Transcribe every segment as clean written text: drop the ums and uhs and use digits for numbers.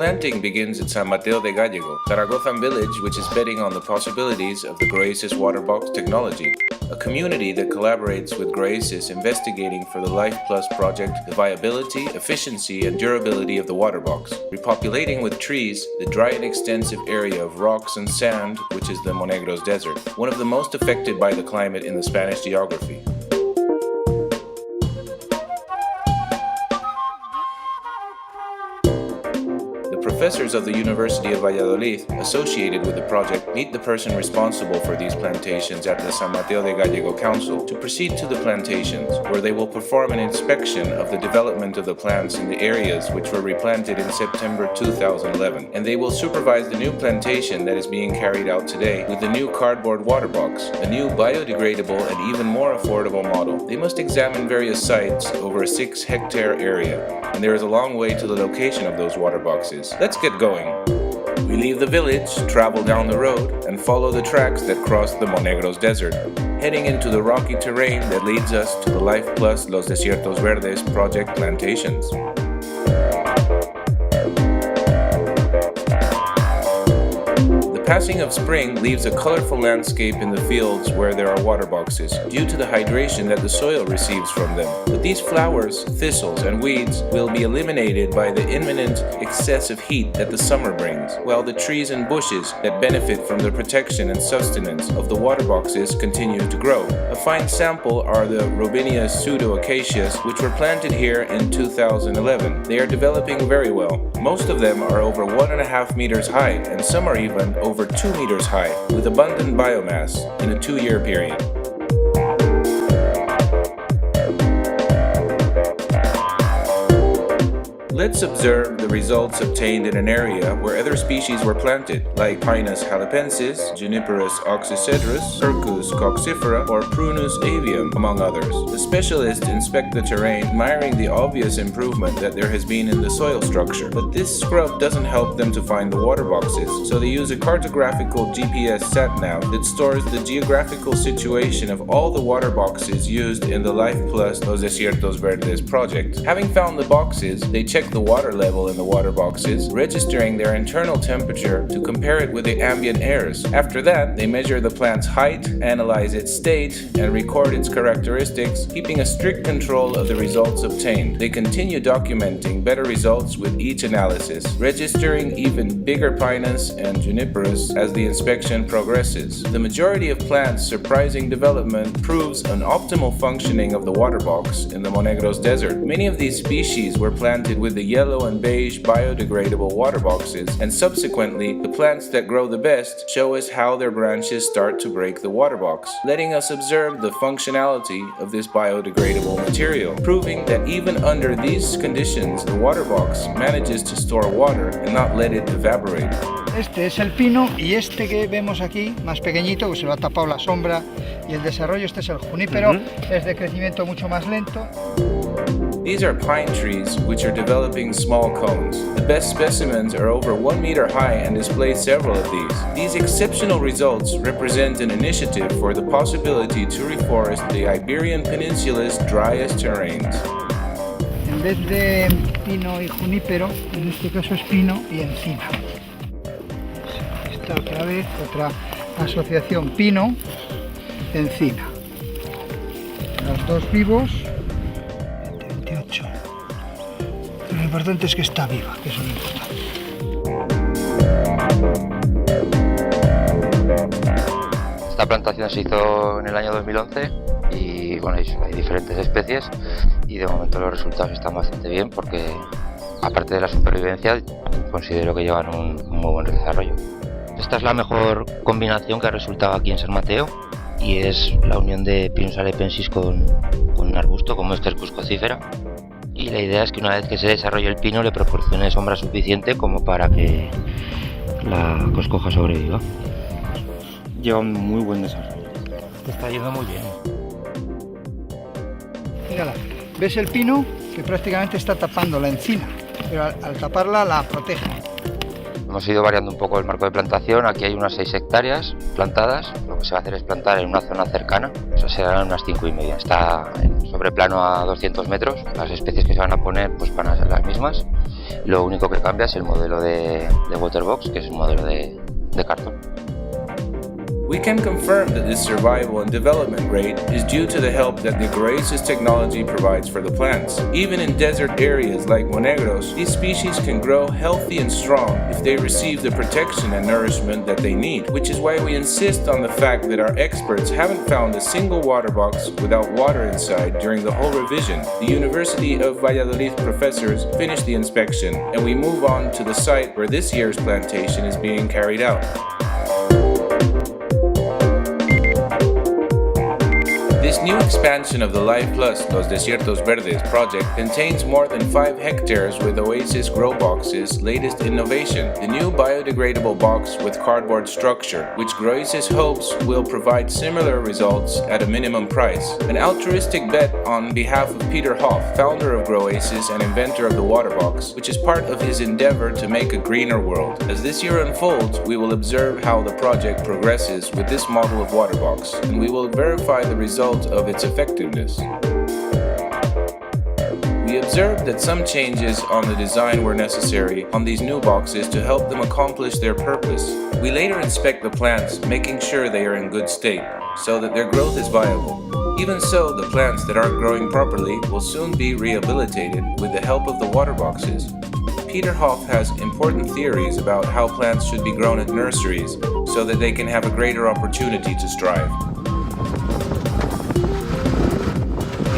planting begins at San Mateo de Gallego, Zaragozan village, which is betting on the possibilities of the Growbox waterbox technology, a community that collaborates with Growbox investigating for the Life Plus project the viability, efficiency, and durability of the waterbox, repopulating with trees the dry and extensive area of rocks and sand, which is the Monegros Desert, one of the most affected by the climate in the Spanish geography. Professors of the University of Valladolid associated with the project meet the person responsible for these plantations at the San Mateo de Gallego Council to proceed to the plantations, where they will perform an inspection of the development of the plants in the areas which were replanted in September 2011, and they will supervise the new plantation that is being carried out today with the new cardboard waterbox, a new biodegradable and even more affordable model. They must examine various sites over a 6-hectare area, and there is a long way to the location of those water boxes. Let's get going. We leave the village, travel down the road, and follow the tracks that cross the Monegros Desert, heading into the rocky terrain that leads us to the Life Plus Los Desiertos Verdes project plantations. The passing of spring leaves a colorful landscape in the fields where there are water boxes, due to the hydration that the soil receives from them. But these flowers, thistles, and weeds will be eliminated by the imminent excessive heat that the summer brings, while the trees and bushes that benefit from the protection and sustenance of the water boxes continue to grow. A fine sample are the Robinia pseudo-acacias, which were planted here in 2011. They are developing very well. Most of them are over 1.5 meters high, and some are even over 2 meters high, with abundant biomass in a 2-year period. Let's observe the results obtained in an area where other species were planted, like Pinus halepensis, Juniperus oxycedrus, Quercus coccifera, or Prunus avium, among others. The specialists inspect the terrain, admiring the obvious improvement that there has been in the soil structure. But this scrub doesn't help them to find the water boxes, so they use a cartographical GPS sat-nav that stores the geographical situation of all the water boxes used in the Life Plus Los Desiertos Verdes project. Having found the boxes, they check the water level in the water boxes, registering their internal temperature to compare it with the ambient airs. After that, they measure the plant's height, analyze its state, and record its characteristics, keeping a strict control of the results obtained. They continue documenting better results with each analysis, registering even bigger Pinus and Juniperus as the inspection progresses. The majority of plants' surprising development proves an optimal functioning of the water box in the Monegros Desert. Many of these species were planted with the yellow and beige biodegradable water boxes, and subsequently the plants that grow the best show us how their branches start to break the water box, letting us observe the functionality of this biodegradable material, proving that even under these conditions the water box manages to store water and not let it evaporate. Este es el pino, y este que vemos aquí, más pequeñito, que se lo ha tapado la sombra y el desarrollo, este es el junípero, es de crecimiento mucho más lento. These are pine trees which are developing small cones. The best specimens are over 1 meter high and display several of these. These exceptional results represent an initiative for the possibility to reforest the Iberian Peninsula's driest terrains. En vez de pino y junípero, en este caso es pino y encina. Esta otra vez, otra asociación pino-encina. Los dos vivos. 28. Pero lo importante es que está viva, que eso es lo importante. Esta plantación se hizo en el año 2011 y bueno, hay diferentes especies y de momento los resultados están bastante bien porque aparte de la supervivencia considero que llevan un muy buen desarrollo. Esta es la mejor combinación que ha resultado aquí en San Mateo y es la unión de Pinus halepensis con un arbusto como es Quercus coccifera, y la idea es que una vez que se desarrolle el pino le proporcione sombra suficiente como para que la coscoja sobreviva. Lleva un muy buen desarrollo. Te está yendo muy bien. Mírala, ¿ves el pino? Que prácticamente está tapando la encina, pero al taparla la protege. Hemos ido variando un poco el marco de plantación. Aquí hay unas 6 hectáreas plantadas. Lo que se va a hacer es plantar en una zona cercana, eso serán unas 5,5. Está sobre plano a 200 metros. Las especies que se van a poner pues van a ser las mismas. Lo único que cambia es el modelo de waterbox, que es un modelo de cartón. We can confirm that this survival and development rate is due to the help that the Growbox technology provides for the plants. Even in desert areas like Monegros, these species can grow healthy and strong if they receive the protection and nourishment that they need, which is why we insist on the fact that our experts haven't found a single water box without water inside during the whole revision. The University of Valladolid professors finish the inspection, and we move on to the site where this year's plantation is being carried out. This new expansion of the Life Plus Los Desiertos Verdes project contains more than 5 hectares with Oasis Growbox's latest innovation, the new biodegradable box with cardboard structure, which Growbox hopes will provide similar results at a minimum price. An altruistic bet on behalf of Peter Hoff, founder of Growbox and inventor of the water box, which is part of his endeavor to make a greener world. As this year unfolds, we will observe how the project progresses with this model of water box, and we will verify the result of its effectiveness. We observed that some changes on the design were necessary on these new boxes to help them accomplish their purpose. We later inspect the plants, making sure they are in good state, so that their growth is viable. Even so, the plants that aren't growing properly will soon be rehabilitated with the help of the water boxes. Peter Hoff has important theories about how plants should be grown at nurseries so that they can have a greater opportunity to strive.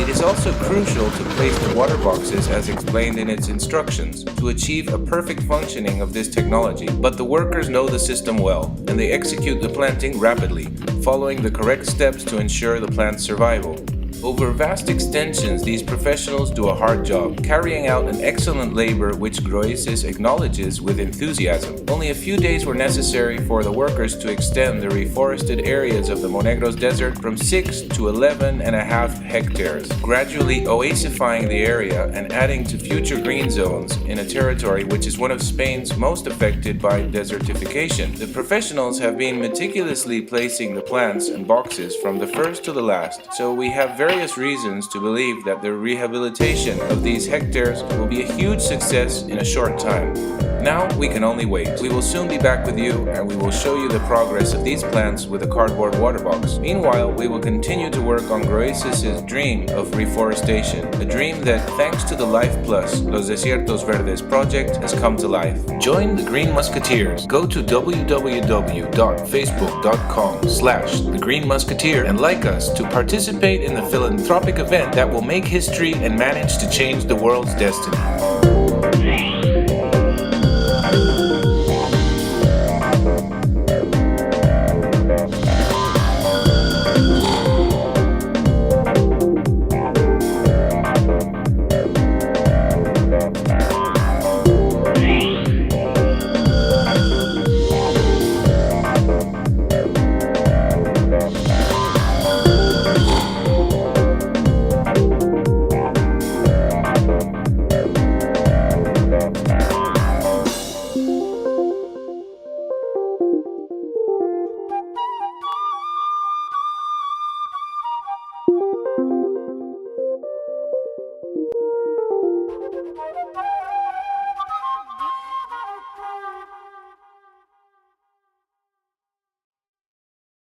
It is also crucial to place the water boxes as explained in its instructions to achieve a perfect functioning of this technology, but the workers know the system well, and they execute the planting rapidly, following the correct steps to ensure the plant's survival. Over vast extensions, these professionals do a hard job, carrying out an excellent labor which Growbox acknowledges with enthusiasm. Only a few days were necessary for the workers to extend the reforested areas of the Monegros Desert from 6 to 11.5 hectares, gradually oasifying the area and adding to future green zones in a territory which is one of Spain's most affected by desertification. The professionals have been meticulously placing the plants and boxes from the first to the last, so we have various reasons to believe that the rehabilitation of these hectares will be a huge success in a short time. Now we can only wait. We will soon be back with you and we will show you the progress of these plants with a cardboard water box. Meanwhile, we will continue to work on Growbox's dream of reforestation, a dream that, thanks to the Life Plus Los Desiertos Verdes project, has come to life. Join the Green Musketeers. Go to www.facebook.com/The Green Musketeer and like us to participate in the philanthropic event that will make history and manage to change the world's destiny.